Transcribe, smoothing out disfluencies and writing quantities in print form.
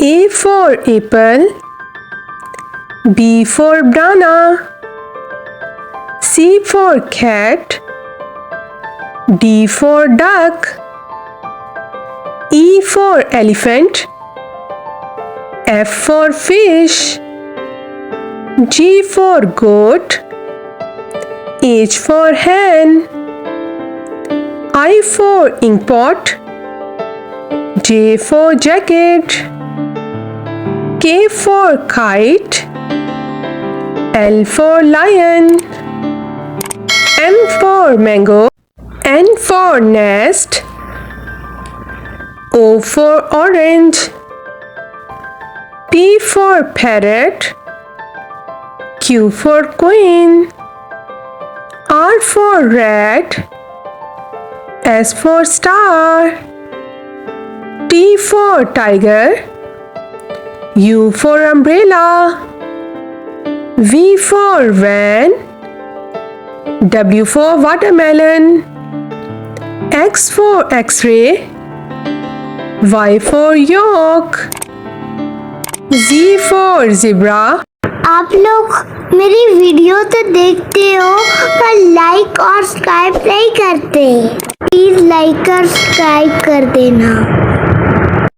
A for apple, B for banana, C for cat, D for duck, E for elephant, F for fish, G for goat, H for hen, I for inkpot, J for jacket, K for kite, L for lion, M for mango, N for nest, O for orange, P for parrot, Q for queen, R for rat, S for star, T for tiger, U for umbrella, V for van, W for watermelon, X for X-ray, Y for yolk, Z for zebra। आप लोग मेरी video तो देखते हो पर like और subscribe नहीं करते, प्लीज लाइक और सब्सक्राइब कर देना।